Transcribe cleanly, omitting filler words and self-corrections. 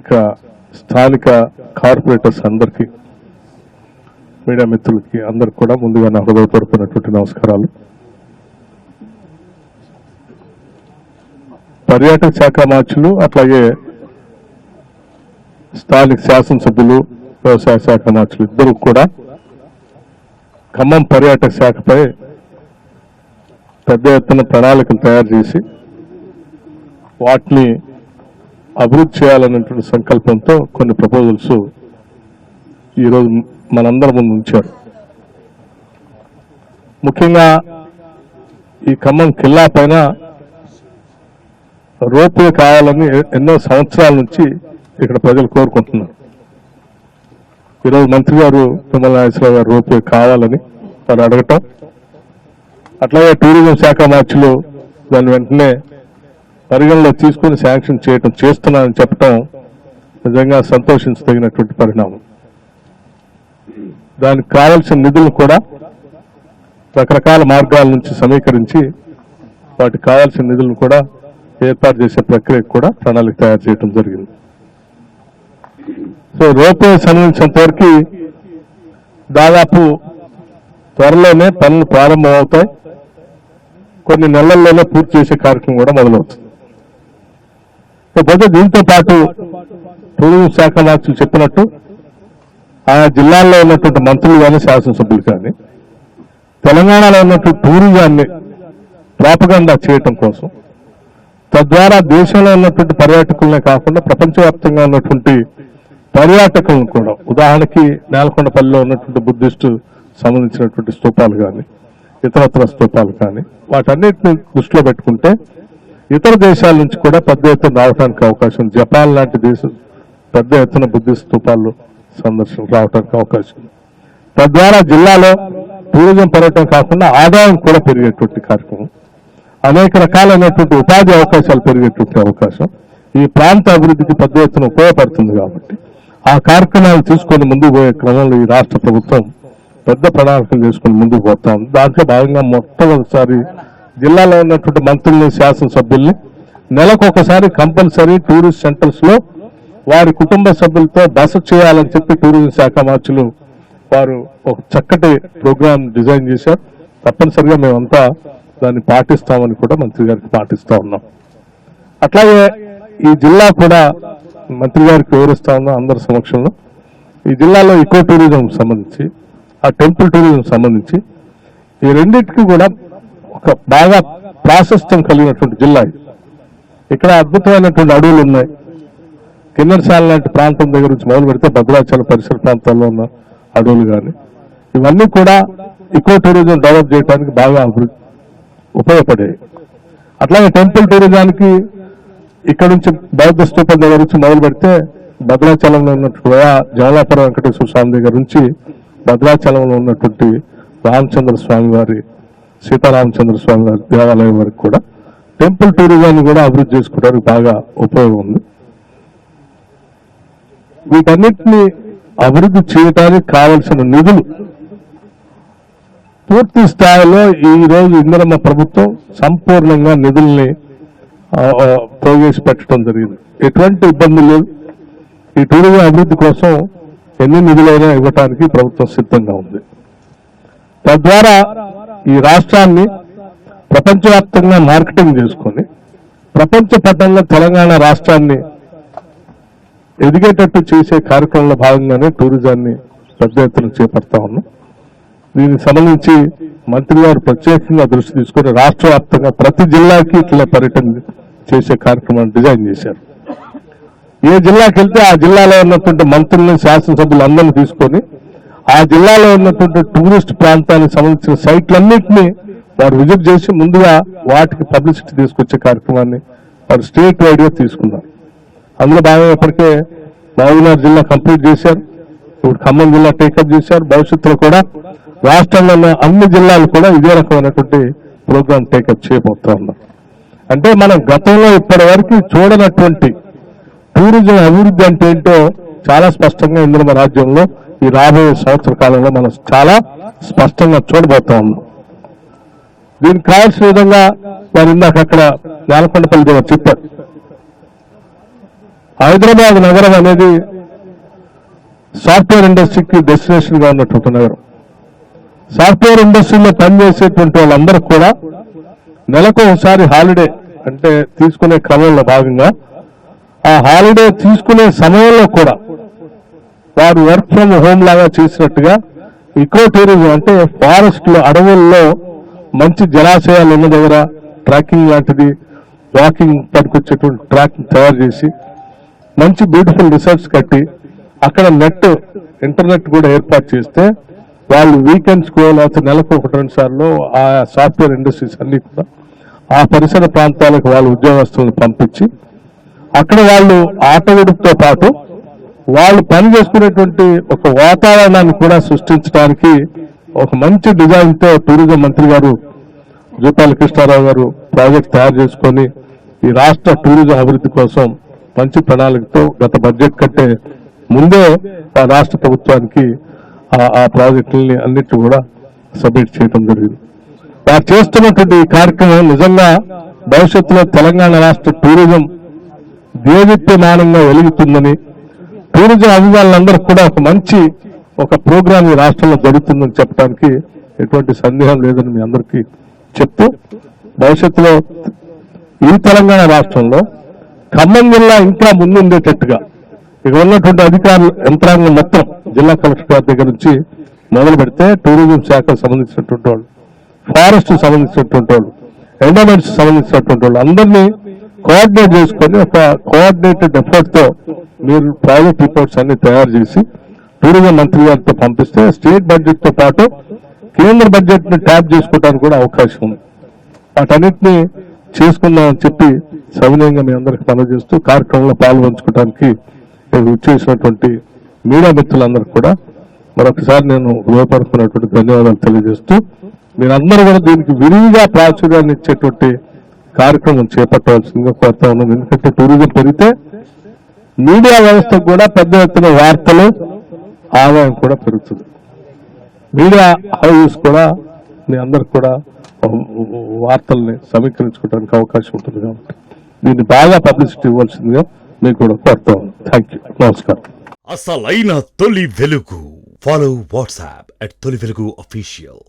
ఇక స్థానిక కార్పొరేటర్స్ అందరికీ, మీడియా మిత్రులకి అందరికి కూడా ముందుగా నా హృదయపూర్వకమైనటువంటి నమస్కారాలు. పర్యాటక శాఖ మార్చులు, అట్లాగే స్థానిక శాసనసభ్యులు, వ్యవసాయ శాఖ మార్చులు ఇద్దరు కూడా ఖమ్మం పర్యాటక శాఖపై పెద్ద ఎత్తున ప్రణాళికలు తయారు చేసి వాటిని అభివృద్ధి చేయాలనేటువంటి సంకల్పంతో కొన్ని ప్రపోజల్స్ ఈరోజు మనందరి ముందు ఉంచారు. ముఖ్యంగా ఈ ఖమ్మం కిల్లా పైన రోప్వే కావాలని ఎన్నో సంవత్సరాల నుంచి ఇక్కడ ప్రజలు కోరుకుంటున్నారు. ఈరోజు మంత్రి గారు తుమ్మల నాగేశ్వరరావు గారు రోప్వే కావాలని వారు అడగటం, అట్లాగే టూరిజం శాఖ మార్చులు దాన్ని వెంటనే పరిగణలో తీసుకుని శాంక్షన్ చేస్తున్నానని చెప్పడం నిజంగా సంతోషించదగినటువంటి పరిణామం. దానికి కావాల్సిన నిధులు కూడా రకరకాల మార్గాల నుంచి సమీకరించి వాటికి కావాల్సిన నిధులను కూడా ఏర్పాటు చేసే ప్రక్రియకు కూడా ప్రణాళిక తయారు చేయడం జరిగింది. సో రోప్వే సంబంధించినంత వరకు దాదాపు త్వరలోనే పనులు ప్రారంభమవుతాయి. కొన్ని నెలల్లోనే పూర్తి చేసే కార్యక్రమం కూడా మొదలవుతుంది. కాకపోతే దీంతో పాటు టూరిజం శాఖ మార్చులు చెప్పినట్టు ఆయా జిల్లాల్లో ఉన్నటువంటి మంత్రులు కానీ శాసనసభ్యులు కానీ తెలంగాణలో ఉన్నటువంటి టూరిజాన్ని ప్రాపగండా చేయటం కోసం, తద్వారా దేశంలో ఉన్నటువంటి పర్యాటకులనే కాకుండా ప్రపంచవ్యాప్తంగా ఉన్నటువంటి పర్యాటకులను కూడా, ఉదాహరణకి నేలకొండపల్లిలో ఉన్నటువంటి బుద్ధిస్టు సంబంధించినటువంటి స్తూపాలు కానీ ఇతరత్ర స్తూపాలు కానీ వాటన్నిటిని దృష్టిలో పెట్టుకుంటే ఇతర దేశాల నుంచి కూడా పెద్ద ఎత్తున రావడానికి అవకాశం, జపాన్ లాంటి దేశం పెద్ద ఎత్తున బుద్ధిస్ట్ స్తూపాలు సందర్శన రావడానికి అవకాశం. తద్వారా జిల్లాలో టూరిజం పెరగటం కాకుండా ఆదాయం కూడా పెరిగేటువంటి కార్యక్రమం, అనేక రకాలైనటువంటి ఉపాధి అవకాశాలు పెరిగేటువంటి అవకాశం ఈ ప్రాంత అభివృద్ధికి పెద్ద ఎత్తున ఉపయోగపడుతుంది. కాబట్టి ఆ కార్యక్రమాలు తీసుకొని ముందుకు పోయే క్రమంలో ఈ రాష్ట్ర ప్రభుత్వం పెద్ద ప్రణాళికలు చేసుకుని ముందుకు పోతాం. దాంట్లో భాగంగా మొట్టమొదటిసారి జిల్లాలో ఉన్నటువంటి మంత్రుల్ని, శాసనసభ్యుల్ని నెలకొకసారి కంపల్సరీ టూరిస్ట్ సెంటర్స్ లో వారి కుటుంబ సభ్యులతో బస చేయాలని చెప్పి టూరిజం శాఖ మార్చులు వారు ఒక చక్కటి ప్రోగ్రాం డిజైన్ చేశారు. తప్పనిసరిగా మేమంతా దాన్ని పాటిస్తామని కూడా మంత్రి గారికి పాటిస్తా ఉన్నాం. అట్లాగే ఈ జిల్లా కూడా మంత్రి గారికి వివరిస్తా ఉన్నాం అందరి సమక్షంలో. ఈ జిల్లాలో ఈకో టూరిజం సంబంధించి, ఆ టెంపుల్ టూరిజం సంబంధించి ఈ రెండింటికి కూడా ఒక బాగా ప్రాశస్త్యం కలిగినటువంటి జిల్లా ఇది. ఇక్కడ అద్భుతమైనటువంటి అడవులు ఉన్నాయి. కిన్నెరసాల లాంటి ప్రాంతం దగ్గర నుంచి మొదలు పెడితే భద్రాచలం పరిసర ప్రాంతాల్లో ఉన్న అడవులు కానీ ఇవన్నీ కూడా ఈకో టూరిజం డెవలప్ చేయడానికి బాగా ఉపయోగపడేవి. అట్లాగే టెంపుల్ టూరిజానికి ఇక్కడ నుంచి బౌద్ధ స్తూపం దగ్గర నుంచి మొదలు పెడితే భద్రాచలంలో ఉన్నటువంటి జమలాపురం వెంకటేశ్వర స్వామి దగ్గర నుంచి భద్రాచలంలో ఉన్నటువంటి రామచంద్ర స్వామి వారి, సీతారామచంద్ర స్వామి వారి దేవాలయం వరకు కూడా టెంపుల్ టూరిజాన్ని కూడా అభివృద్ధి చేసుకోవడానికి బాగా ఉపయోగం ఉంది. వీటన్నిటిని అభివృద్ధి చేయడానికి కావలసిన నిధులు పూర్తి స్థాయిలో ఈ రోజు ఇందిరమ్మ ప్రభుత్వం సంపూర్ణంగా నిధుల్ని ప్రవేశపెట్టడం జరిగింది. ఎటువంటి ఇబ్బంది లేదు. ఈ టూరిజం అభివృద్ధి కోసం ఎన్ని నిధులైనా ఇవ్వటానికి ప్రభుత్వం సిద్ధంగా ఉంది. తద్వారా ఈ రాష్ట్రాన్ని ప్రపంచవ్యాప్తంగా మార్కెటింగ్ చేసుకొని ప్రపంచ పటంలో తెలంగాణ రాష్ట్రాన్ని ఎదిగేటట్టు చేసే కార్యక్రమంలో భాగంగానే టూరిజాన్ని పెద్ద ఎత్తున చేపడతా ఉన్నాం. దీనికి సంబంధించి మంత్రి గారు ప్రత్యేకంగా దృష్టి తీసుకుని రాష్ట్ర వ్యాప్తంగా ప్రతి జిల్లాకి ఇట్లా పర్యటన చేసే కార్యక్రమాన్ని డిజైన్ చేశారు. ఏ జిల్లాకి వెళ్తే ఆ జిల్లాలో ఉన్నటువంటి మంత్రుల్ని, శాసనసభ్యులు అందరినీ తీసుకొని ఆ జిల్లాలో ఉన్నటువంటి టూరిస్ట్ ప్రాంతానికి సంబంధించిన సైట్లన్నింటినీ వారు విజిట్ చేసి ముందుగా వాటికి పబ్లిసిటీ తీసుకొచ్చే కార్యక్రమాన్ని వారు స్టేట్ వైడ్ గా తీసుకున్నారు. అందులో భాగంగా ఇప్పటికే మహబూబ్నగర్ జిల్లా కంప్లీట్ చేశారు. ఇప్పుడు ఖమ్మం జిల్లా టేకప్ చేశారు. భవిష్యత్తులో కూడా రాష్ట్రంలో ఉన్న అన్ని జిల్లాలు కూడా ఇదే రకమైనటువంటి ప్రోగ్రాం టేకప్ చేయబోతా ఉన్నారు. అంటే మనం గతంలో ఇప్పటి వరకు చూడనటువంటి టూరిజం అభివృద్ధి అంటే ఏంటో చాలా స్పష్టంగా ఇందిరమ్మ రాజ్యంలో ఈ రాబోయే సంవత్సర కాలంలో మనం చాలా స్పష్టంగా చూడబోతా ఉన్నాం. దీనికి కావాల్సిన విధంగా వారు ఇందాక అక్కడ నేలకొండపల్లి దగ్గర చెప్పారు. హైదరాబాద్ నగరం అనేది సాఫ్ట్వేర్ ఇండస్ట్రీకి డెస్టినేషన్ గా ఉన్నటువంటి నగరం. సాఫ్ట్వేర్ ఇండస్ట్రీలో పనిచేసేటువంటి వాళ్ళందరూ కూడా నెలకు ఒకసారి హాలిడే అంటే తీసుకునే క్రమంలో భాగంగా ఆ హాలిడే తీసుకునే సమయంలో కూడా వారు వర్క్ ఫ్రమ్ హోమ్ లాగా చేసినట్టుగా ఇకో టూరిజం అంటే ఫారెస్ట్ లో అడవుల్లో మంచి జలాశయాలు ఉన్న దగ్గర ట్రాకింగ్ లాంటిది వాకింగ్ పనికొచ్చేటువంటి ట్రాకింగ్ తయారు చేసి మంచి బ్యూటిఫుల్ రిసార్ట్స్ కట్టి అక్కడ ఇంటర్నెట్ కూడా ఏర్పాటు చేస్తే వాళ్ళు వీకెండ్స్ కో లేకపోతే నెలకు 1-2 సార్లు ఆ సాఫ్ట్వేర్ ఇండస్ట్రీస్ అన్ని కూడా ఆ పరిసర ప్రాంతాలకు వాళ్ళు ఉద్యోగస్తులను పంపించి అక్కడ వాళ్ళు ఆట విడుపుతో పాటు వాళ్ళు పని చేసుకునేటువంటి ఒక వాతావరణాన్ని కూడా సృష్టించడానికి ఒక మంచి డిజైన్ తో టూరిజం మంత్రి గారు జూపాలి కృష్ణారావు గారు ప్రాజెక్ట్ తయారు చేసుకొని ఈ రాష్ట్ర టూరిజం అభివృద్ధి కోసం మంచి ప్రణాళికతో గత బడ్జెట్ కంటే ముందే ఆ రాష్ట్ర ప్రభుత్వానికి ఆ ప్రాజెక్టుల్ని అన్నిటి కూడా సబ్మిట్ చేయడం జరిగింది. వారు చేస్తున్నటువంటి ఈ కార్యక్రమం నిజంగా భవిష్యత్తులో తెలంగాణ రాష్ట్ర టూరిజం దేదీప్యమానంగా వెలుగుతుందని టూరిజం అభిమానులందరూ కూడా ఒక ప్రోగ్రామ్ ఈ రాష్ట్రంలో జరుగుతుందని చెప్పడానికి ఎటువంటి సందేహం లేదని మీ అందరికీ చెప్తూ భవిష్యత్తులో ఈ తెలంగాణ రాష్ట్రంలో ఖమ్మం జిల్లా ఇంకా ముందుండేటట్టుగా ఇక ఉన్నటువంటి అధికారులు యంత్రాంగం మొత్తం జిల్లా కలెక్టర్ గారి దగ్గర నుంచి మొదలు పెడితే టూరిజం శాఖకు సంబంధించినటువంటి వాళ్ళు, ఫారెస్ట్ సంబంధించినటువంటి వాళ్ళు, ఎండోమెంట్స్ సంబంధించినటువంటి వాళ్ళు అందరినీ కోఆర్డినేట్ చేసుకొని ఒక కోఆర్డినేటెడ్ ఎఫర్ట్ తో మీరు ప్రాజెక్ట్ రిపోర్ట్స్ అన్ని తయారు చేసి టూరిజం మంత్రి గారితో పంపిస్తే స్టేట్ బడ్జెట్ తో పాటు కేంద్ర బడ్జెట్ ని ట్యాప్ చేసుకోవడానికి కూడా అవకాశం ఉంది. వాటన్నిటిని చేసుకుందామని చెప్పి సవినయంగా మీ అందరికి మనవి చేస్తూ కార్యక్రమంలో పాల్గొంచుకోవడానికి వచ్చేసినటువంటి మీడియా మిత్రులందరికీ కూడా మరొకసారి నేను హృదయపూర్వకమైనటువంటి ధన్యవాదాలు తెలియజేస్తూ మీరందరూ కూడా దీనికి విరివిగా ప్రాచుర్యాన్ని ఇచ్చేటువంటి కార్యక్రమం చేపట్టవలసిందిగా కోరుతా ఉన్నాం. ఎందుకంటే టూరిజం పెరిగితే మీడియా వ్యవస్థకు కూడా పెద్ద ఎత్తున వార్తలు ఆదాయం కూడా పెరుగుతుంది. మీడియా హౌసెస్ కూడా మీ అందరికి కూడా వార్తల్ని సమీకరించుకోవడానికి అవకాశం ఉంటుంది కాబట్టి దీన్ని బాగా పబ్లిసిటీ ఇవ్వాల్సిందిగా మీకు కూడా కోరుతా ఉన్నాం. Thank you. నమస్కారం. అసలైన తొలి వెలుగు. ఫాలో వాట్సాప్ @తొలి వెలుగు అఫీషియల్.